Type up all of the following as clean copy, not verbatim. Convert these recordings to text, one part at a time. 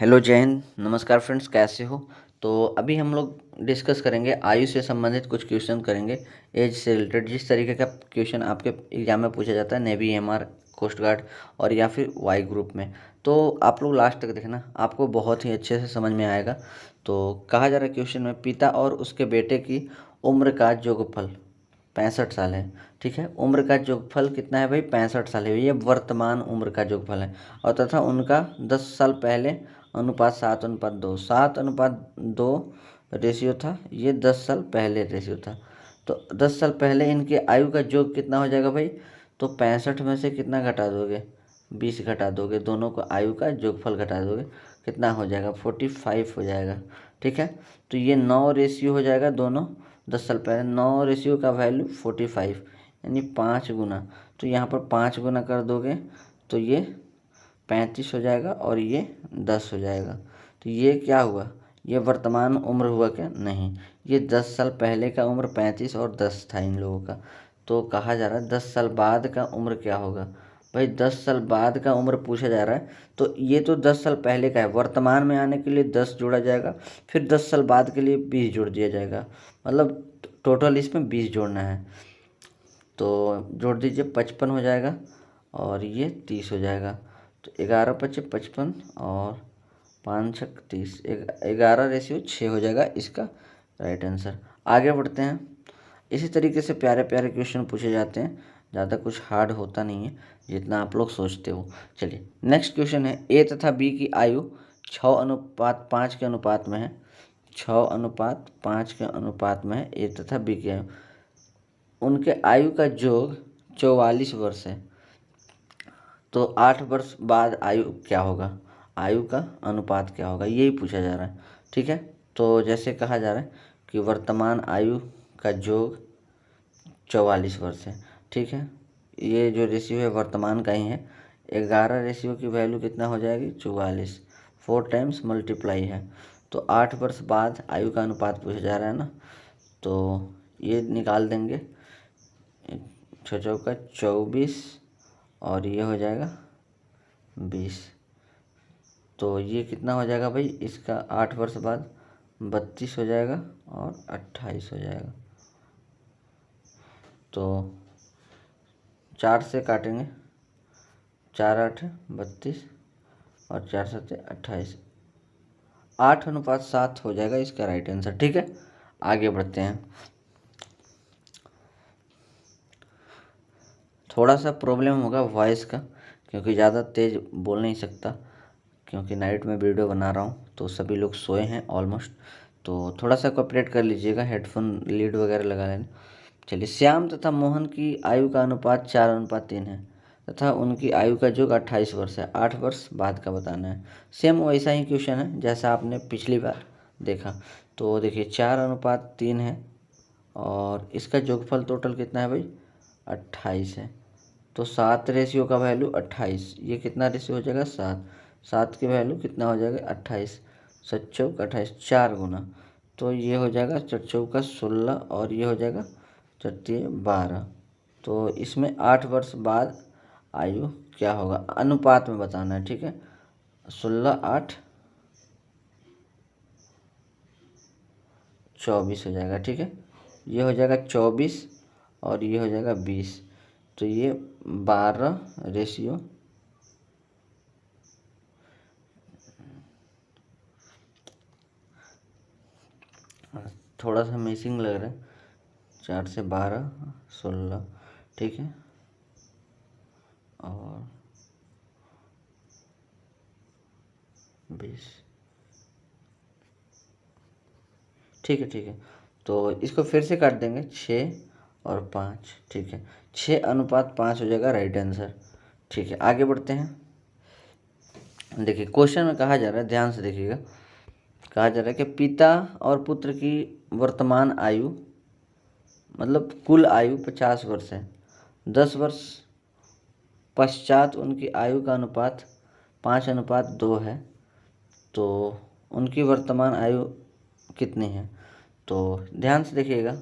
Hello जय हिंद, नमस्कार friends, कैसे हो। तो अभी हम लोग डिस्कस करेंगे आयु से संबंधित कुछ क्वेश्चन करेंगे। एज से रिलेटेड जिस तरीके का क्वेश्चन आपके एग्जाम में पूछा जाता है नेवी, एमआर, कोस्ट गार्ड और या फिर वाई ग्रुप में, तो आप लोग लास्ट तक देखना, आपको बहुत ही अच्छे से समझ में आएगा। तो कहा जा रहा है क्वेश्चन में, पिता और उसके बेटे की उम्र का जोगफल 65 साल है। ठीक है, उम्र का जोगफल कितना है भाई? 65 साल है। ये वर्तमान उम्र का जोगफल है और तथा उनका 10 साल पहले अनुपात 7:2, 7:2 रेशियो था। ये 10 साल पहले रेशियो था। तो 10 साल पहले इनकी आयु का योग कितना हो जाएगा भाई? तो 65 में से कितना घटा दोगे? 20 घटा दोगे, दोनों को आयु का योगफल घटा दोगे, कितना हो जाएगा? 45 हो जाएगा। ठीक है, तो ये 9 रेशियो हो जाएगा दोनों। 10 साल पहले 9 रेशियो का वैल्यू 45 यानी 5 गुना। तो यहाँ पर 5 गुना कर दोगे तो ये 35 हो जाएगा और ये 10 हो जाएगा। तो ये क्या हुआ? ये वर्तमान उम्र हुआ क्या? नहीं, ये 10 साल पहले का उम्र 35 और 10 था इन लोगों का। तो कहा जा रहा है 10 साल बाद का उम्र क्या होगा भाई? 10 साल बाद का उम्र पूछा जा रहा है, तो ये तो 10 साल पहले का है। वर्तमान में आने के लिए 10 जोड़ा जाएगा, फिर 10 साल बाद के लिए 20 जोड़ दिया जाएगा, मतलब टोटल इसमें 20 जोड़ना है। तो जोड़ दीजिए, 55 हो जाएगा और ये 30 हो जाएगा। तो 11 × 5 = 55 और 5 × 6 = 30, 11 रेशियो 6 हो जाएगा इसका राइट आंसर। आगे बढ़ते हैं। इसी तरीके से प्यारे प्यारे क्वेश्चन पूछे जाते हैं, ज़्यादा कुछ हार्ड होता नहीं है जितना आप लोग सोचते हो। चलिए नेक्स्ट क्वेश्चन है, ए तथा बी की आयु 6:5 के अनुपात में है। 6:5 के अनुपात में है ए तथा बी की आयु। उनके आयु का योग 44 वर्ष है। तो 8 वर्ष बाद आयु क्या होगा? आयु का अनुपात क्या होगा, यही पूछा जा रहा है। ठीक है, तो जैसे कहा जा रहा है कि वर्तमान आयु का योग 44 वर्ष है। ठीक है, ये जो रेशियो है वर्तमान का ही है। 11 रेशियो की वैल्यू कितना हो जाएगी? 44, 4 टाइम्स मल्टीप्लाई है। तो 8 वर्ष बाद आयु का अनुपात पूछा जा रहा है ना, तो ये निकाल देंगे। 6 चौका 24 और ये हो जाएगा 20। तो ये कितना हो जाएगा भाई? इसका 8 वर्ष बाद 32 हो जाएगा और 28 हो जाएगा। तो 4 से काटेंगे, 4 × 8 = 32 और 4 × 7 = 28, 8:7 हो जाएगा इसका राइट आंसर। ठीक है, आगे बढ़ते हैं। थोड़ा सा प्रॉब्लम होगा वॉइस का, क्योंकि ज़्यादा तेज़ बोल नहीं सकता, क्योंकि नाइट में वीडियो बना रहा हूँ तो सभी लोग सोए हैं ऑलमोस्ट। तो थोड़ा सा कोऑपरेट कर लीजिएगा, हेडफोन लीड वगैरह लगा लेना। चलिए, श्याम तथा मोहन की आयु का अनुपात 4:3 है तथा उनकी आयु का योग 28 वर्ष है। 8 वर्ष बाद का बताना है। सेम वैसा ही क्वेश्चन है जैसा आपने पिछली बार देखा। तो देखिए 4:3 है और इसका योगफल टोटल कितना है भाई? 28 है। तो 7 रेशियो का वैल्यू 28, ये कितना रेशियो हो जाएगा? 7। 7 की वैल्यू कितना हो जाएगा? 28, 7 चौक 28, 4 गुना। तो ये हो जाएगा 4 चौका 16 और ये हो जाएगा 4 तिये 12। तो इसमें 8 वर्ष बाद आयु क्या होगा? अनुपात में बताना है। ठीक है, 16, 8, 24 हो जाएगा। ठीक है, ये हो जाएगा 24 और ये हो जाएगा 20। तो ये 12 रेशियो थोड़ा सा मिसिंग लग रहा है। 4 से 12, 16। ठीक है, और 20। ठीक है, ठीक है, तो इसको फिर से काट देंगे, 6 और 5। ठीक है, 6:5 हो जाएगा राइट आंसर। ठीक है, आगे बढ़ते हैं। देखिए क्वेश्चन में कहा जा रहा है, ध्यान से देखिएगा। कहा जा रहा है कि पिता और पुत्र की वर्तमान आयु, मतलब कुल आयु 50 वर्ष है। 10 वर्ष पश्चात उनकी आयु का अनुपात 5:2 है। तो उनकी वर्तमान आयु कितनी है? तो ध्यान से देखिएगा,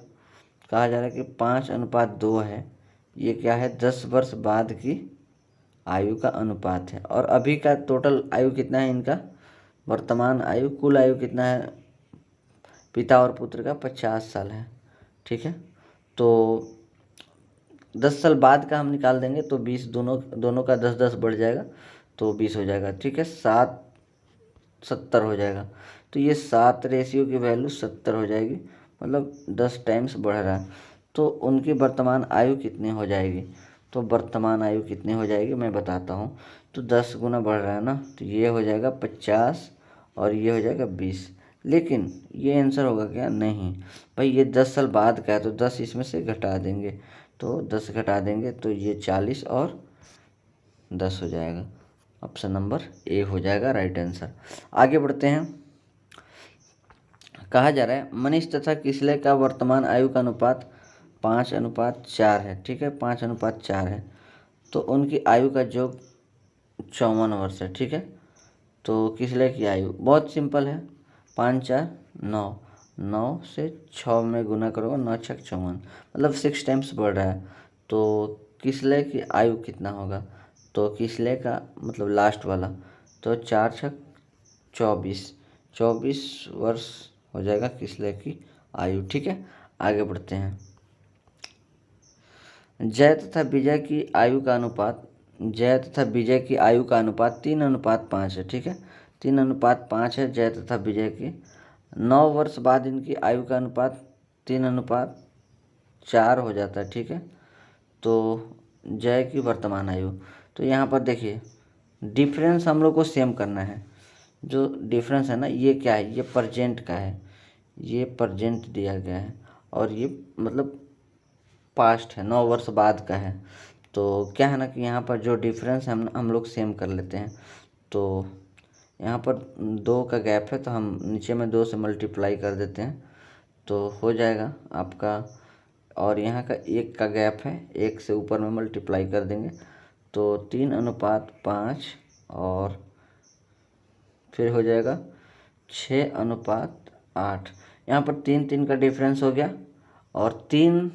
कहा जा रहा है कि 5:2 है। ये क्या है? 10 वर्ष बाद की आयु का अनुपात है। और अभी का टोटल आयु कितना है इनका? वर्तमान आयु, कुल आयु कितना है पिता और पुत्र का 50 साल है। ठीक है, तो 10 साल बाद का हम निकाल देंगे तो 20, दोनों का 10-10 बढ़ जाएगा तो 20 हो जाएगा। ठीक है, 7-70 हो जाएगा। तो ये 7 रेशियो की वैल्यू 70 हो जाएगी, मतलब 10 टाइम्स बढ़ रहा है। तो उनकी वर्तमान आयु कितनी हो जाएगी? तो वर्तमान आयु कितनी हो जाएगी मैं बताता हूँ। तो 10 गुना बढ़ रहा है ना, तो ये हो जाएगा 50 और ये हो जाएगा 20। लेकिन ये आंसर होगा क्या? नहीं भाई, ये 10 साल बाद का है तो 10 इसमें से घटा देंगे, तो 10 घटा देंगे तो ये 40 और 10 हो जाएगा। ऑप्शन नंबर ए हो जाएगा राइट आंसर। आगे बढ़ते हैं। कहा जा रहा है मनीष तथा किसले का वर्तमान आयु का अनुपात 5:4 है। ठीक है, 5:4 है। तो उनकी आयु का योग 54 वर्ष है। ठीक है, तो किसले की आयु बहुत सिंपल है, 5×4 9, 9 से 6 में गुना करोगे, 9×6 54, मतलब 6 टाइम्स बढ़ रहा है। तो किसले की आयु कितना होगा? तो किसले का मतलब लास्ट वाला, तो 4×6 24, 24 वर्ष हो जाएगा किसले की आयु। ठीक है, आगे बढ़ते हैं। जय तथा विजय की आयु का अनुपात, जय तथा विजय की आयु का अनुपात 3:5 है। ठीक है, 3:5 है जय तथा विजय की। 9 वर्ष बाद इनकी आयु का अनुपात 3:4 हो जाता है। ठीक है, तो जय की वर्तमान आयु, तो यहाँ पर देखिए डिफरेंस हम लोग को सेम करना है। जो डिफरेंस है ना, ये क्या है? ये प्रेजेंट का है, ये प्रेजेंट दिया गया है और ये मतलब पास्ट है, 9 वर्ष बाद का है। तो क्या है ना कि यहाँ पर जो डिफरेंस है हम लोग सेम कर लेते हैं। तो यहाँ पर 2 का गैप है तो हम नीचे में 2 से मल्टीप्लाई कर देते हैं तो हो जाएगा आपका। और यहाँ का 1 का गैप है, 1 से ऊपर में मल्टीप्लाई कर देंगे तो 3:5 और फिर हो जाएगा 6:8। यहाँ पर 3 का डिफरेंस हो गया और 3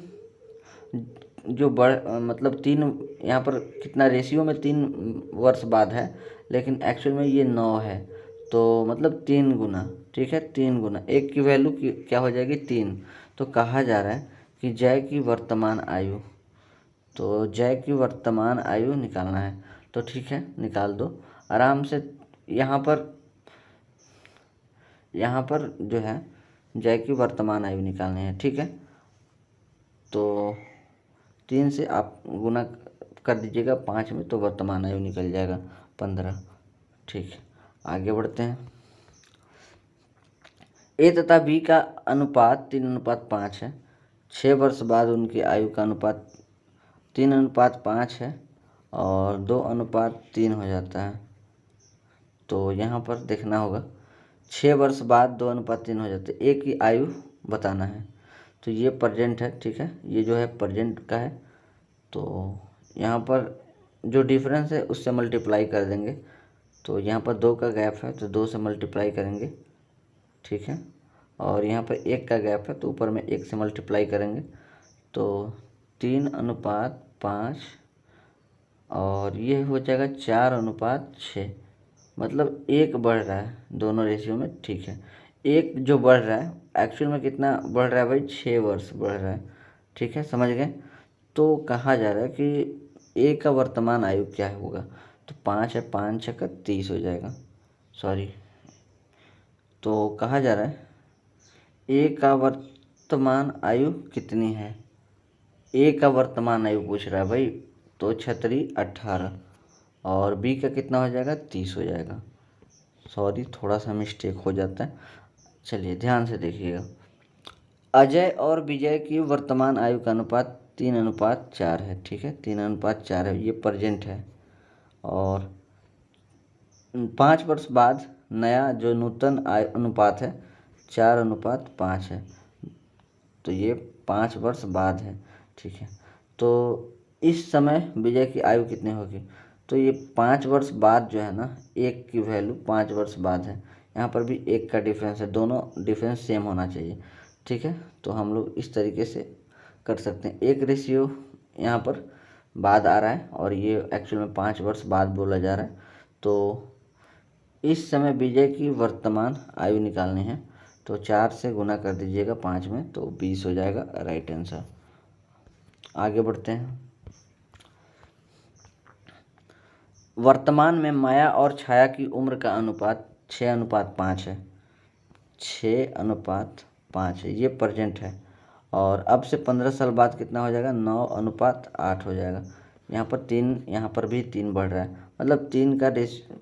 जो मतलब 3 यहाँ पर कितना रेशियो में 3 वर्ष बाद है, लेकिन एक्चुअल में ये 9 है तो मतलब 3 गुना। ठीक है, 3 गुना, एक की वैल्यू क्या हो जाएगी? 3। तो कहा जा रहा है कि जय की वर्तमान आयु, तो जय की वर्तमान आयु निकालना है। तो ठीक है, निकाल दो आराम से। यहाँ पर जो है जय की वर्तमान आयु निकालनी है। ठीक है, तो 3 से आप गुना कर दीजिएगा 5 में तो वर्तमान आयु निकल जाएगा 15। ठीक है, आगे बढ़ते हैं। ए तथा बी का अनुपात 3:5 है। 6 वर्ष बाद उनकी आयु का अनुपात 3:5 है और 2:3 हो जाता है। तो यहाँ पर देखना होगा 6 वर्ष बाद 2:3 हो जाते, एक की आयु बताना है। तो ये प्रेजेंट है। ठीक है, ये जो है प्रेजेंट का है। तो यहाँ पर जो डिफरेंस है उससे मल्टीप्लाई कर देंगे। तो यहाँ पर 2 का गैप है तो 2 से मल्टीप्लाई करेंगे। ठीक है, और यहाँ पर 1 का गैप है तो ऊपर में 1 से मल्टीप्लाई करेंगे तो 3:5 और ये हो जाएगा 4:6, मतलब 1 बढ़ रहा है दोनों रेशियो में। ठीक है, 1 जो बढ़ रहा है एक्चुअल में कितना बढ़ रहा है भाई? 6 वर्ष बढ़ रहा है। ठीक है, समझ गए? तो कहा जा रहा है कि ए का वर्तमान आयु क्या होगा? तो 5 है, 5×6 30 हो जाएगा, सॉरी। तो कहा जा रहा है ए का वर्तमान आयु कितनी है? ए का वर्तमान आयु पूछ रहा है भाई, तो 18 और बी का कितना हो जाएगा? 30 हो जाएगा। सॉरी, थोड़ा सा मिस्टेक हो जाता है। चलिए ध्यान से देखिएगा। अजय और विजय की वर्तमान आयु का अनुपात 3:4 है। ठीक है, 3:4 है, ये प्रेजेंट है। और 5 वर्ष बाद नया जो नूतन अनुपात है 4:5 है, तो ये 5 वर्ष बाद है। ठीक है, तो इस समय विजय की आयु कितनी होगी? तो ये 5 वर्ष बाद जो है ना, 1 की वैल्यू 5 वर्ष बाद है। यहाँ पर भी 1 का डिफरेंस है, दोनों डिफरेंस सेम होना चाहिए। ठीक है, तो हम लोग इस तरीके से कर सकते हैं। 1 रेशियो यहाँ पर बाद आ रहा है और ये एक्चुअल में 5 वर्ष बाद बोला जा रहा है। तो इस समय विजय की वर्तमान आयु निकालनी है, तो 4 से गुना कर दीजिएगा 5 में, तो 20 हो जाएगा राइट आंसर। आगे बढ़ते हैं। वर्तमान में माया और छाया की उम्र का अनुपात 6:5 है। 6:5 है, ये प्रेजेंट है। और अब से 15 साल बाद कितना हो जाएगा? 9:8 हो जाएगा। यहाँ पर 3, यहाँ पर भी 3 बढ़ रहा है, मतलब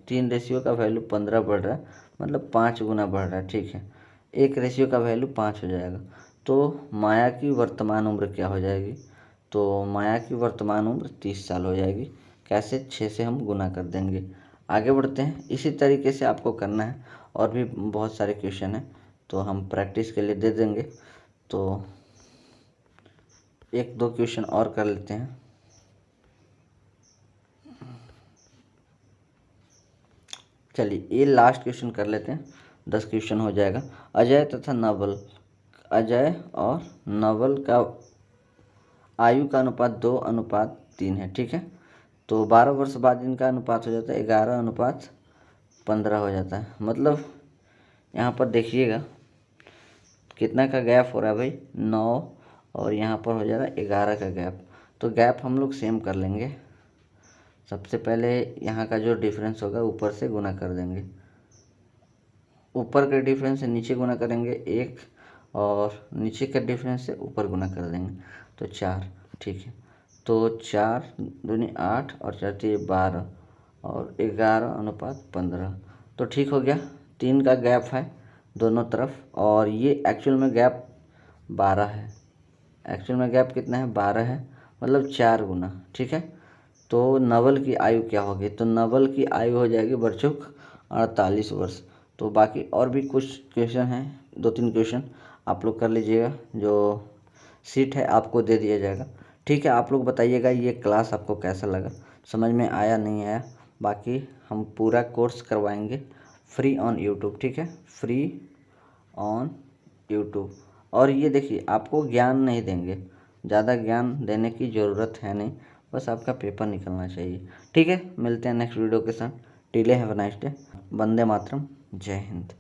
3 रेशियो का वैल्यू 15 बढ़ रहा है, मतलब 5 गुना बढ़ रहा है। ठीक है, एक रेशियो का वैल्यू 5 हो जाएगा। तो माया की वर्तमान उम्र क्या हो जाएगी? तो माया की वर्तमान उम्र 30 साल हो जाएगी। कैसे? 6 से हम गुना कर देंगे। आगे बढ़ते हैं। इसी तरीके से आपको करना है, और भी बहुत सारे क्वेश्चन हैं, तो हम प्रैक्टिस के लिए दे देंगे। तो 1-2 क्वेश्चन और कर लेते हैं। चलिए, ये लास्ट क्वेश्चन कर लेते हैं, 10 क्वेश्चन हो जाएगा। अजय और नवल का आयु का अनुपात 2:3 है। ठीक है, तो 12 वर्ष बाद इनका अनुपात हो जाता है 11:15 हो जाता है। मतलब यहाँ पर देखिएगा कितना का गैप हो रहा है भाई? 9, और यहाँ पर हो जा रहा है 11 का गैप। तो गैप हम लोग सेम कर लेंगे। सबसे पहले यहाँ का जो डिफरेंस होगा ऊपर से गुना कर देंगे, ऊपर के डिफरेंस से नीचे गुना करेंगे 1, और नीचे के डिफरेंस से ऊपर गुना कर देंगे, तो 4। ठीक है, तो 4 दूनी 8 और 4 3 12 और 11:15, तो ठीक हो गया। 3 का गैप है दोनों तरफ, और ये एक्चुअल में गैप 12 है। एक्चुअल में गैप कितना है? 12 है, मतलब 4 गुना। ठीक है, तो नवल की आयु क्या होगी? तो नवल की आयु हो जाएगी बच्चों 48 वर्ष। तो बाकी और भी कुछ क्वेश्चन हैं, 2-3 क्वेश्चन आप लोग कर लीजिएगा, जो सीट है आपको दे दिया जाएगा। ठीक है, आप लोग बताइएगा ये क्लास आपको कैसा लगा, समझ में आया नहीं आया। बाकी हम पूरा कोर्स करवाएंगे फ्री ऑन यूट्यूब। ठीक है, फ्री ऑन यूट्यूब। और ये देखिए, आपको ज्ञान नहीं देंगे, ज़्यादा ज्ञान देने की ज़रूरत है नहीं, बस आपका पेपर निकलना चाहिए। ठीक है, मिलते हैं नेक्स्ट वीडियो के साथ। Till have a nice day. Vande Mataram. जय हिंद।